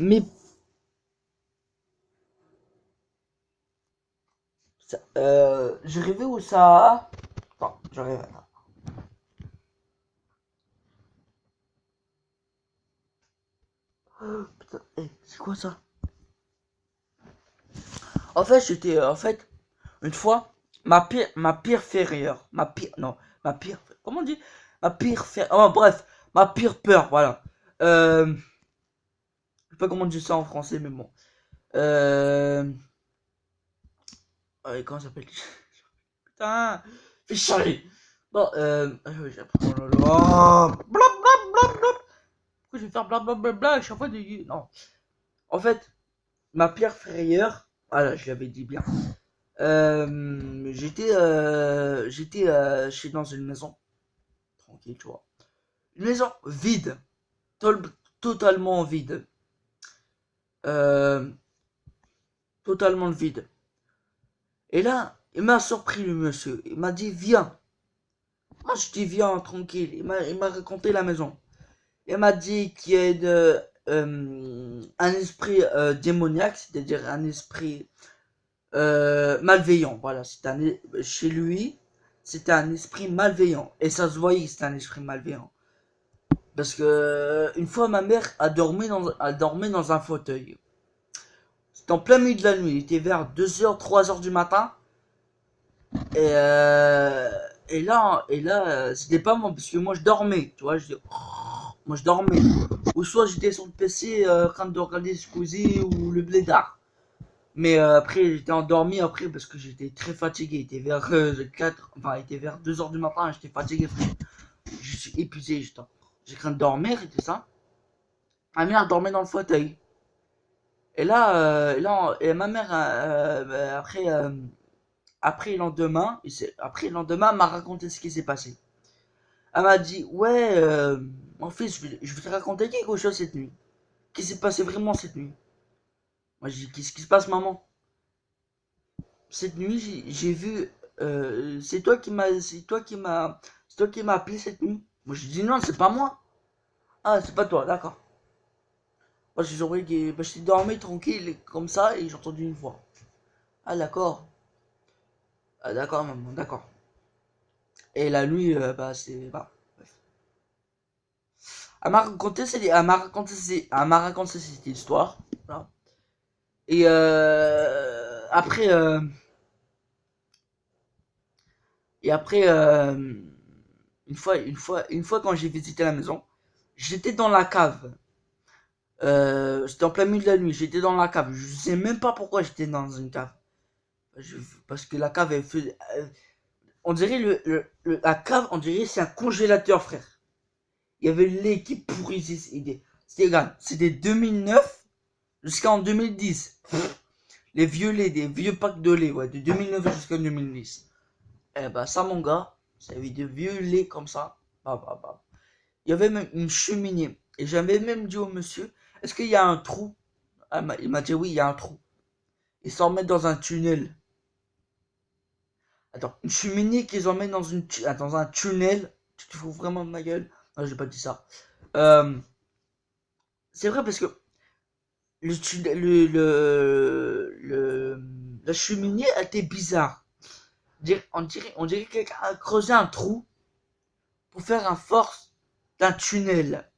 Mais je rêvais où ça. Attends, je rêve. Oh, putain, c'est quoi ça? En fait, en fait, une fois, ma pire frayeur, non, comment on dit? Oh, bref, ma pire peur, voilà. Je sais pas comment on dit ça en français, mais bon. Euh, comment ça s'appelle? Putain, fais chier. Bon, oh là là. Blop, blop, blop, blop. Pourquoi je vais faire blablabla à chaque fois de... Non. En fait, ma pire frayeur, voilà, je l'avais dit bien. J'étais chez dans une maison, tranquille, tu vois. Une maison vide, totalement vide. Euh, totalement vide. Et là, il m'a surpris le monsieur. Il m'a dit, viens. Moi, je dis, viens, tranquille. Il m'a raconté la maison. Il m'a dit qu'il y a un esprit démoniaque, c'est-à-dire un esprit malveillant. Voilà, chez lui, c'était un esprit malveillant. Et ça se voyait que c'était un esprit malveillant. Parce que une fois, ma mère a dormi dans un fauteuil. C'était en plein milieu de la nuit. Il était vers 2 heures 3 heures du matin. Et, euh, c'était pas moi, parce que moi je dormais. Tu vois, moi je dormais. Ou soit j'étais sur le PC en train de regarder Squeezie ou le Blédard. Mais après, j'étais endormi après parce que j'étais très fatigué. Il était vers 4, enfin, il était vers 2 heures du matin. J'étais fatigué, frère. Je suis épuisé, j'ai craint de dormir et tout ça. Ma mère dormait dans le fauteuil. Et ma mère, après le lendemain, elle m'a raconté ce qui s'est passé. Elle m'a dit, ouais, mon fils, je vais te raconter quelque chose cette nuit. Qu'est-ce qui s'est passé vraiment cette nuit? Moi, j'ai dit, qu'est-ce qui se passe, maman? Cette nuit, j'ai vu, c'est toi qui m'as appelé cette nuit. Moi, j'ai dit, non, c'est pas moi. Ah, c'est pas toi, d'accord. Moi, j'ai compris que bah, j'étais dormi tranquille, comme ça, et j'ai entendu une voix. Ah, d'accord. Ah, d'accord, maman, d'accord. Et la nuit, bah, c'est, bah, bref. Elle m'a raconté cette histoire. Voilà. Et après, et après, une fois quand j'ai visité la maison, j'étais dans la cave. C'était en plein milieu de la nuit. J'étais dans la cave. Je sais même pas pourquoi j'étais dans une cave. Parce que la cave, on dirait la cave, on dirait c'est un congélateur, frère. Il y avait le lait qui pourrissait. C'était 2009 jusqu'en 2010. Les vieux laits, des vieux packs de lait, ouais, de 2009 jusqu'en 2010. Eh ben, ça, mon gars, ça avait des vieux laits comme ça. Bah, bah, bah. Il y avait même une cheminée. Et j'avais même dit au monsieur, est-ce qu'il y a un trou? Il m'a dit, oui, il y a un trou. Ils s'en mettent dans un tunnel. Attends, une cheminée qu'ils emmènent dans un tunnel. Tu te fous vraiment de ma gueule? Non, j'ai pas dit ça. Euh, c'est vrai parce que la cheminée elle était bizarre. On dirait que quelqu'un a creusé un trou pour faire un force d'un tunnel.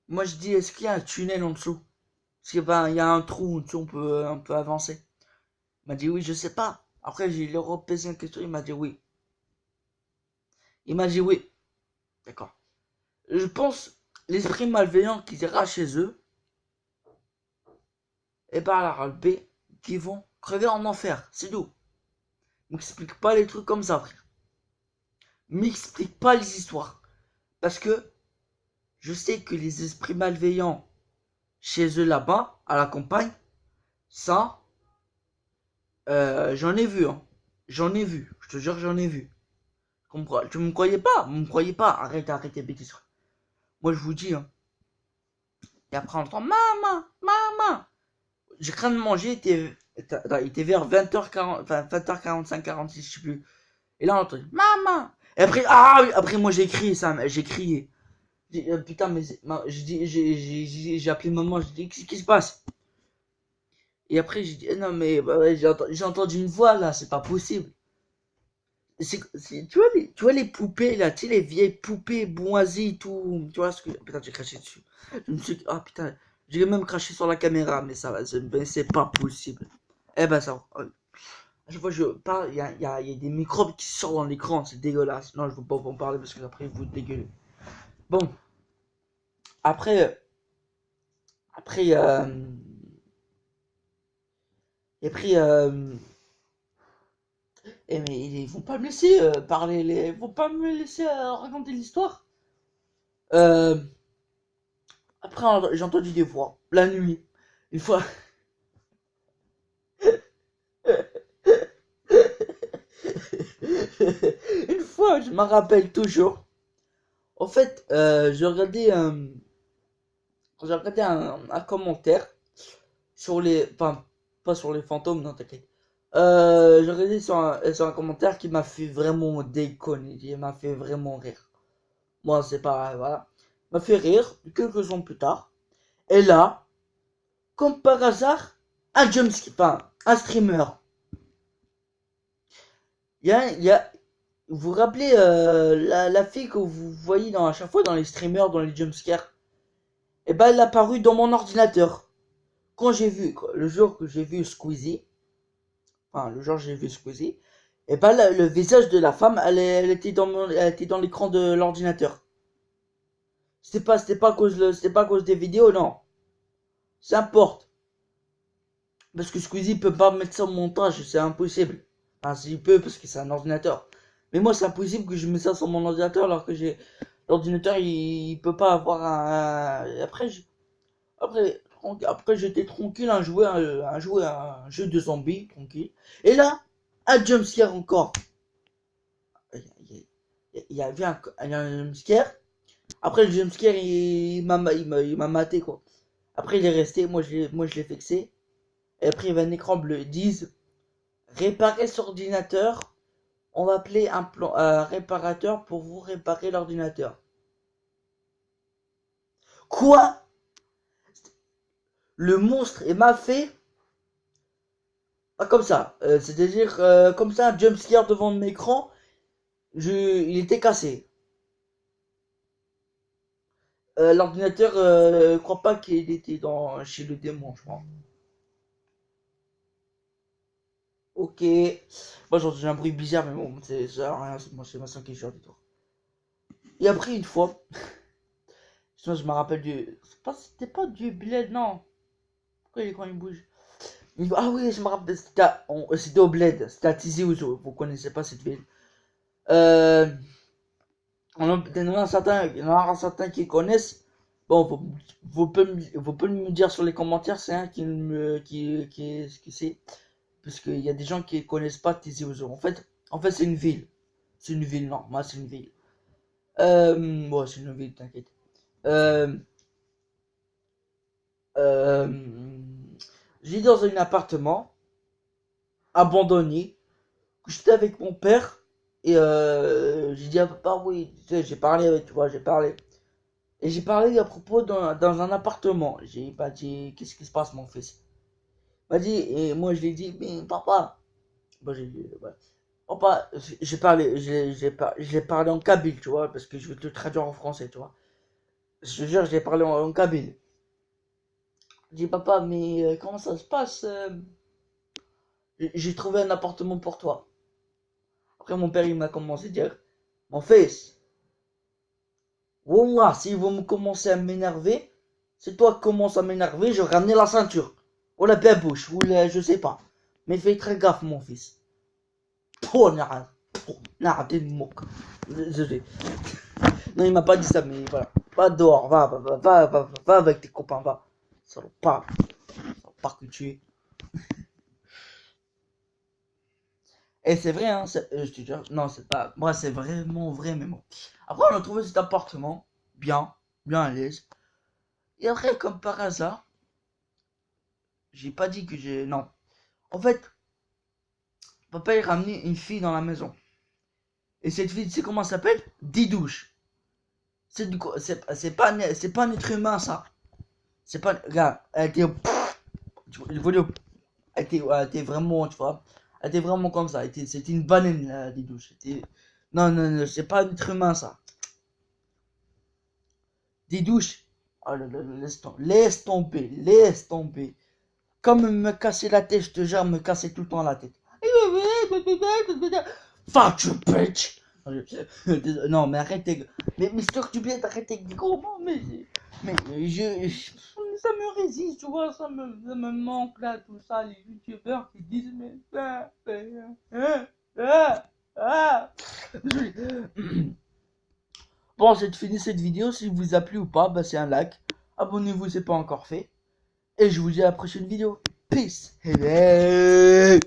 Moi je dis, est-ce qu'il y a un tunnel en dessous? Est-ce qu'il y a un trou en dessous, on peut avancer? Il m'a dit oui, je sais pas. Après, j'ai leur reposé une question, il m'a dit oui. Il m'a dit oui. D'accord. Je pense, l'esprit malveillant qui ira chez eux, et par la B, qui vont crever en enfer. C'est tout. M'explique pas les trucs comme ça, frère. M'explique pas les histoires. Parce que je sais que les esprits malveillants chez eux là-bas, à la campagne, ça, j'en ai vu, hein. J'en ai vu. Je te jure, j'en ai vu. Tu me croyais pas? Vous me croyez pas? Arrête tes bêtises. Moi, je vous dis, hein. Et après, on entend maman, maman. J'ai craint de manger, il était vers 20h40, enfin 20h45, 46, je sais plus. Et là, on entend maman. Et après, ah oui, après, moi, j'ai crié ça, j'ai crié. Putain, mais j'ai appelé maman, j'ai dit, qu'est-ce qui se passe? Et après, j'ai dit, non, mais bah, ouais, j'ai entendu une voix là, c'est pas possible. Tu vois les poupées là, tu sais, les vieilles poupées moisies, tout. Tu vois ce que. Putain, j'ai craché dessus. Ah putain, j'ai même craché sur la caméra, mais ça va, c'est pas possible. Eh ben, ça. À chaque fois que je parle, il y a des microbes qui sortent dans l'écran, c'est dégueulasse. Non, je veux pas en parler parce que après vous dégueulez. Bon, après, après, et après, mais ils vont pas me laisser parler, ils vont pas me laisser raconter l'histoire. Euh, Après, j'ai entendu des voix, la nuit. Une fois, une fois, je me rappelle toujours. En fait, j'ai regardé un commentaire sur les, enfin, pas sur les fantômes, non, t'inquiète. J'ai regardé sur un commentaire qui m'a fait vraiment déconner, qui m'a fait vraiment rire. Moi, c'est pas, voilà. M'a fait rire quelques temps plus tard. Et là, comme par hasard, un jumpscare, enfin, un streamer. Il y a, vous vous rappelez la fille que vous voyez à chaque fois dans les streamers, dans les jumpscares? Et ben, elle est apparue dans mon ordinateur. Quand j'ai vu, le jour que j'ai vu Squeezie, enfin, le jour que j'ai vu Squeezie, et ben, le visage de la femme, elle était dans l'écran de l'ordinateur. C'était pas à cause des vidéos, non. Ça importe. Parce que Squeezie peut pas mettre ça au montage, c'est impossible. Enfin, s'il peut, parce que c'est un ordinateur. Mais moi, c'est impossible que je mette ça sur mon ordinateur alors que j'ai. L'ordinateur, il peut pas avoir un. Après, j'étais tranquille à jeu de zombies, tranquille. Et là, un jumpscare encore. Il y avait un jumpscare. Après, le jumpscare, il m'a maté, quoi. Après, il est resté, moi, je l'ai fixé. Et après, il y avait un écran bleu. Ils disent réparer cet ordinateur. On va appeler un réparateur pour vous réparer l'ordinateur. Quoi? Le monstre est mal fait? Pas comme ça. C'est-à-dire, comme ça, un jumpscare devant mon écran, il était cassé. L'ordinateur, je crois pas qu'il était chez le démon, je crois. Ok. Moi, j'ai un bruit bizarre, mais bon, ça rien, c'est ma soeur qui est sur du tour. Et après, une fois, sinon, je me rappelle c'était pas du bled, non. Pourquoi il est quand il bouge? Ah oui, je me rappelle, c'était au bled, c'était à Tizi Ouzou, vous connaissez pas cette ville. Euh, il y en a certains qui connaissent. Bon, vous pouvez me dire sur les commentaires, c'est un qui sait. Parce qu'il y a des gens qui connaissent pas Tizi Ouzou. En fait c'est une ville. C'est une ville, non, moi c'est une ville. Bon, c'est une ville, t'inquiète. Euh, euh, J'étais dans un appartement abandonné. J'étais avec mon père. Et j'ai dit à papa, oui, tu sais, j'ai parlé avec, tu vois, j'ai parlé. Et j'ai parlé à propos dans un appartement. J'ai pas dit, qu'est-ce qui se passe, mon fils? Il m'a dit, et moi je lui ai dit, mais papa, moi j'ai dit, ouais. Papa, j'ai parlé en kabyle, tu vois, parce que je vais te le traduire en français, tu vois. Je te jure, j'ai parlé en kabyle. J'ai dit, papa, mais comment ça se passe? J'ai trouvé un appartement pour toi. Après, mon père, il m'a commencé à dire, mon fils, Wallah, si vous me commencez à m'énerver, c'est toi qui commences à m'énerver, je vais ramener la ceinture. Ou la bouche, ou la, je sais pas. Mais fais très gaffe, mon fils. Oh, non, non, t'es moque. Désolé. Non, il m'a pas dit ça, mais voilà. Va dehors, va avec tes copains, va. Salopard, salopard que tu es. Et c'est vrai, hein, je te jure, non, c'est pas, moi, c'est vraiment vrai, mais bon. Après, on a trouvé cet appartement, bien, bien à l'aise. Et après, comme par hasard, j'ai pas dit que j'ai, non. En fait, papa, il ramenait une fille dans la maison. Et cette fille, tu sais comment elle s'appelle? Didouche. C'est pas un être humain, ça. C'est pas, regarde, elle était, tu vois, elle était vraiment, tu vois, elle était vraiment comme ça. C'était une baleine, la Didouche. Non, non, non, c'est pas un être humain, ça. Didouche. Oh là là, laisse tomber, laisse tomber. Comme me casser la tête, je te jure, me casser tout le temps la tête. Fuck you, bitch! Non, mais arrête Mais Mister Dubiet, arrête avec des gros mots, mais ça me résiste, tu vois, ça me manque là, tout ça, les youtubeurs qui disent, mais. Bon, j'ai fini cette vidéo, si vous a plu ou pas, bah c'est un like. Abonnez-vous, c'est pas encore fait. Et je vous dis à la prochaine vidéo. Peace. Hey, hey.